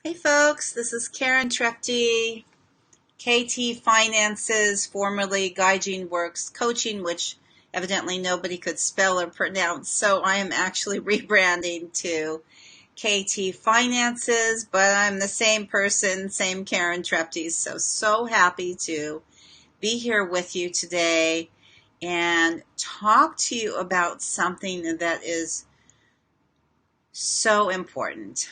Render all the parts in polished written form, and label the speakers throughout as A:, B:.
A: Hey folks, this is Karen Trepte, KT Finances, formerly Gaijin Works Coaching, which evidently nobody could spell or pronounce. So I am actually rebranding to KT Finances, but I'm the same person, same Karen Trepte. So happy to be here with you today and talk to you about something that is so important.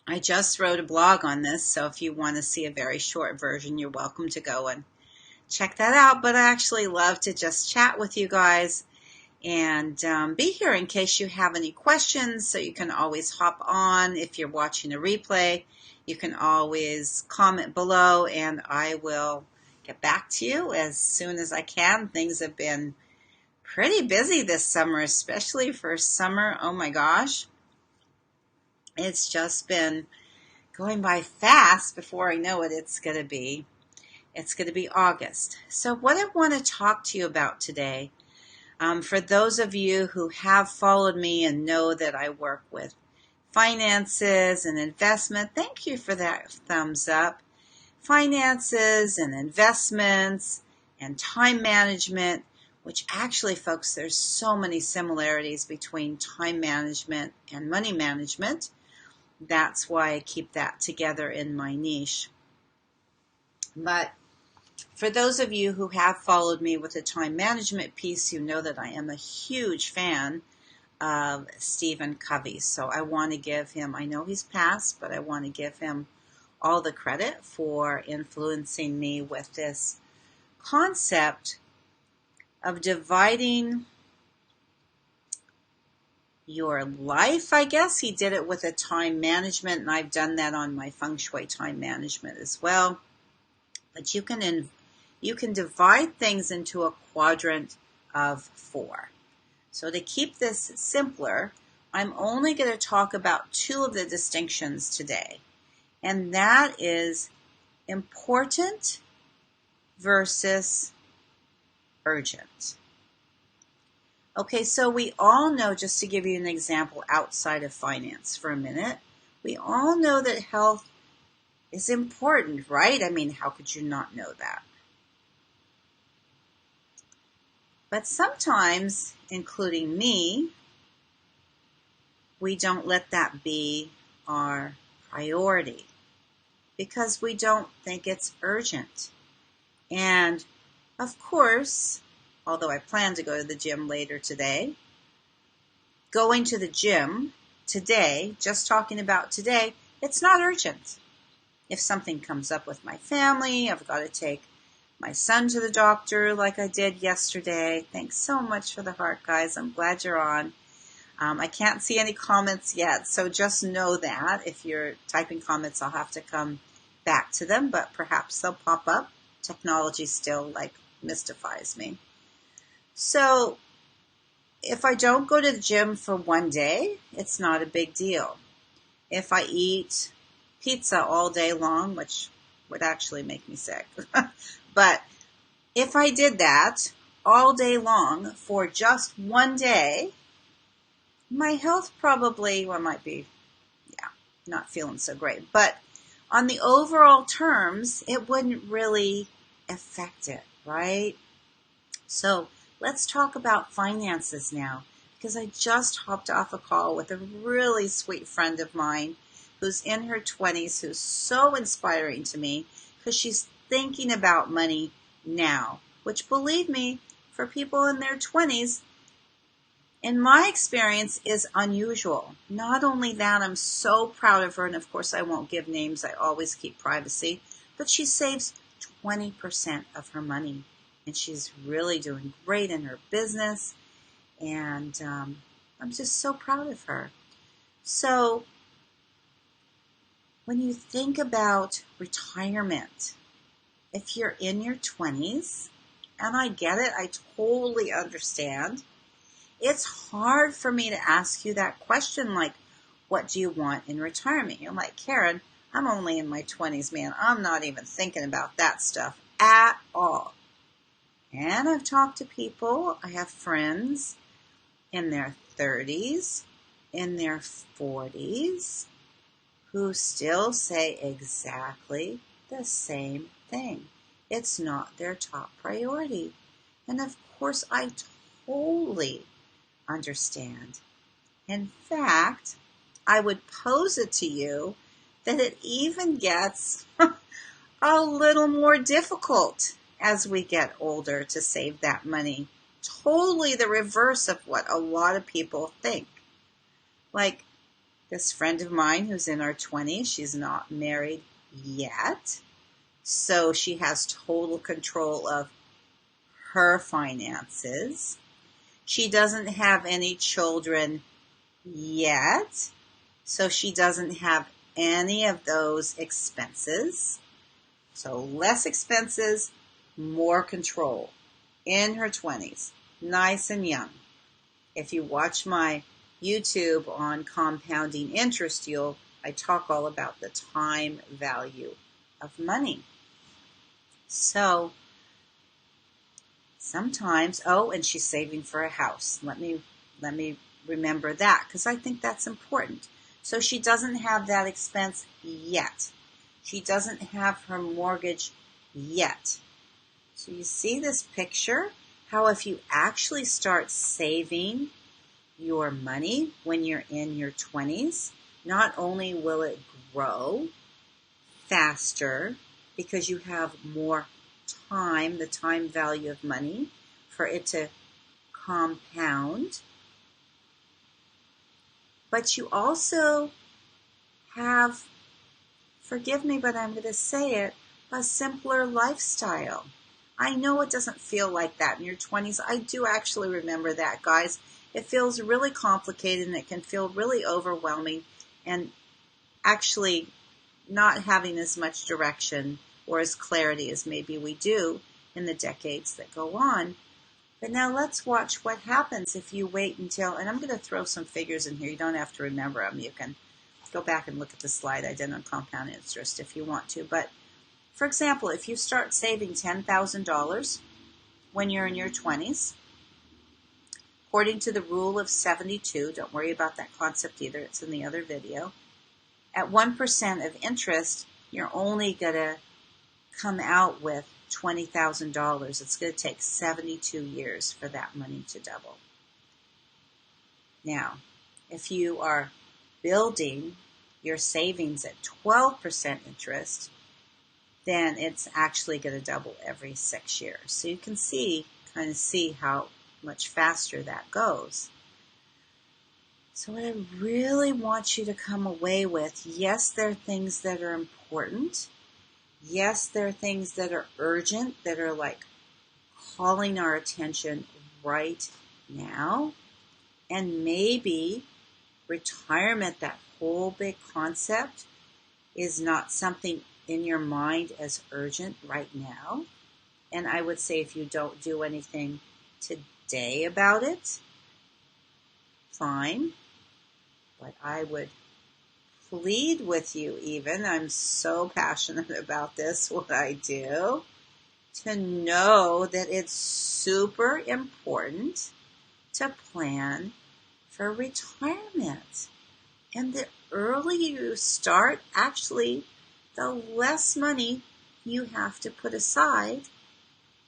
A: I just wrote a blog on this, so if you want to see a very short version, you're welcome to go and check that out. But I actually love to just chat with you guys and be here in case you have any questions, so you can always hop on. If you're watching a replay, you can always comment below, and I will get back to you as soon as I can. Things have been pretty busy this summer, especially for summer. Oh my gosh. It's just been going by fast. Before I know it, it's going to be August. So what I want to talk to you about today, for those of you who have followed me and know that I work with finances and investment, thank you for that thumbs up. Finances and investments and time management, which actually, folks, there's so many similarities between time management and money management. That's why I keep that together in my niche. But for those of you who have followed me with the time management piece, you know that I am a huge fan of Stephen Covey. So I want to give him, I know he's passed, but I want to give him all the credit for influencing me with this concept of dividing your life, I guess. He did it with a time management, and I've done that on my Feng Shui time management as well. But you can divide things into a quadrant of 4. So to keep this simpler, I'm only going to talk about 2 of the distinctions today, and that is important versus urgent. Okay, so we all know, just to give you an example outside of finance for a minute, we all know that health is important, right? I mean, how could you not know that? But sometimes, including me, we don't let that be our priority because we don't think it's urgent. And of course, although I plan to go to the gym later today, going to the gym today, just talking about today, it's not urgent. If something comes up with my family, I've got to take my son to the doctor like I did yesterday. Thanks so much for the heart, guys. I'm glad you're on. I can't see any comments yet, so just know that. If you're typing comments, I'll have to come back to them, but perhaps they'll pop up. Technology still mystifies me. So if I don't go to the gym for one day, it's not a big deal. If I eat pizza all day long, which would actually make me sick, but if I did that all day long for just one day, my health probably, might be, not feeling so great. But on the overall terms, it wouldn't really affect it, right? So let's talk about finances now, because I just hopped off a call with a really sweet friend of mine who's in her 20s, who's so inspiring to me because she's thinking about money now, which, believe me, for people in their 20s, in my experience, is unusual. Not only that, I'm so proud of her, and of course I won't give names, I always keep privacy, but she saves 20% of her money. And she's really doing great in her business. And I'm just so proud of her. So when you think about retirement, if you're in your 20s, and I get it, I totally understand, it's hard for me to ask you that question, like, what do you want in retirement? You're like, Karen, I'm only in my 20s, man. I'm not even thinking about that stuff at all. And I've talked to people, I have friends in their 30s, in their 40s, who still say exactly the same thing. It's not their top priority. And of course, I totally understand. In fact, I would pose it to you that it even gets a little more difficult as we get older to save that money. Totally the reverse of what a lot of people think. Like this friend of mine who's in her 20s, she's not married yet, so she has total control of her finances. She doesn't have any children yet, so she doesn't have any of those expenses. So less expenses, more control. In her 20s, nice and young. If you watch my YouTube on compounding interest, I talk all about the time value of money. So sometimes, and she's saving for a house. Let me remember that, because I think that's important. So she doesn't have that expense yet. She doesn't have her mortgage yet. So you see this picture? How if you actually start saving your money when you're in your 20s, not only will it grow faster because you have more time, the time value of money, for it to compound, but you also have, forgive me, but I'm going to say it, a simpler lifestyle. I know it doesn't feel like that in your 20s. I do actually remember that, guys. It feels really complicated and it can feel really overwhelming and actually not having as much direction or as clarity as maybe we do in the decades that go on. But now let's watch what happens if you wait until, and I'm going to throw some figures in here. You don't have to remember them. You can go back and look at the slide I did on compound interest if you want to. But for example, if you start saving $10,000 when you're in your 20s, according to the rule of 72, don't worry about that concept either, it's in the other video, at 1% of interest, you're only going to come out with $20,000. It's going to take 72 years for that money to double. Now, if you are building your savings at 12% interest, then it's actually going to double every 6 years. So you can kind of see how much faster that goes. So what I really want you to come away with, yes, there are things that are important. Yes, there are things that are urgent, that are like calling our attention right now. And maybe retirement, that whole big concept, is not something in your mind as urgent right now. And I would say if you don't do anything today about it, fine. But I would plead with you even, I'm so passionate about this, what I do, to know that it's super important to plan for retirement. And the earlier you start, actually, the less money you have to put aside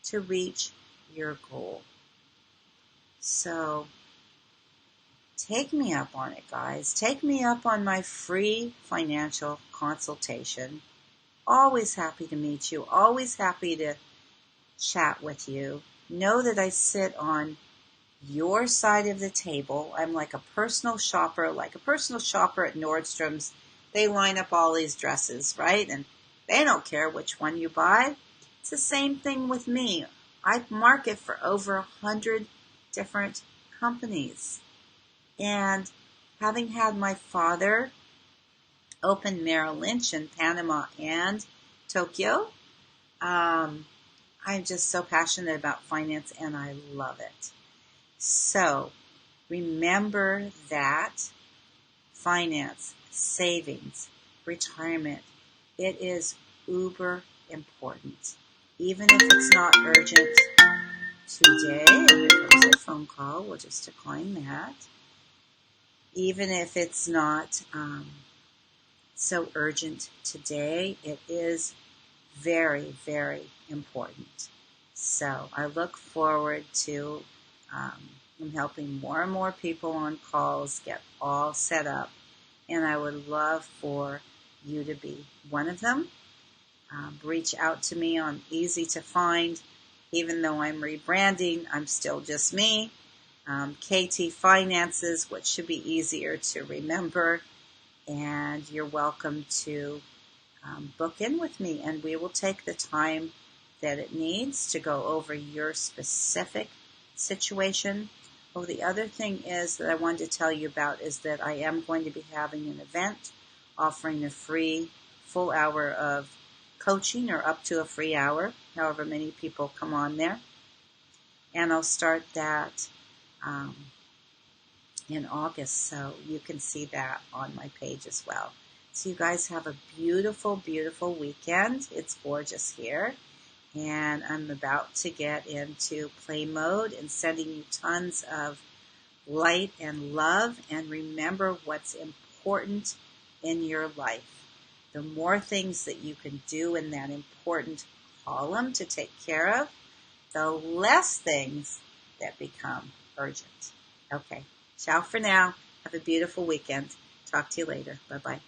A: to reach your goal. So take me up on it, guys. Take me up on my free financial consultation. Always happy to meet you. Always happy to chat with you. Know that I sit on your side of the table. I'm like a personal shopper at Nordstrom's. They line up all these dresses, right? And they don't care which one you buy. It's the same thing with me. I market for over 100 different companies. And having had my father open Merrill Lynch in Panama and Tokyo, I'm just so passionate about finance and I love it. So remember that finance, savings, retirement, it is uber important. Even if it's not urgent today, here comes a phone call, we'll just decline that. Even if it's not so urgent today. It is very, very important. So I look forward to helping more and more people on calls get all set up. And I would love for you to be one of them. Reach out to me on Easy to Find. Even though I'm rebranding, I'm still just me. KT Finances, which should be easier to remember. And you're welcome to book in with me, and we will take the time that it needs to go over your specific situation. Oh, the other thing is that I wanted to tell you about is that I am going to be having an event offering a free full hour of coaching, or up to a free hour, however many people come on there. And I'll start that in August, so you can see that on my page as well. So you guys have a beautiful, beautiful weekend. It's gorgeous here. And I'm about to get into play mode and sending you tons of light and love. And remember what's important in your life. The more things that you can do in that important column to take care of, the less things that become urgent. Okay. Ciao for now. Have a beautiful weekend. Talk to you later. Bye-bye.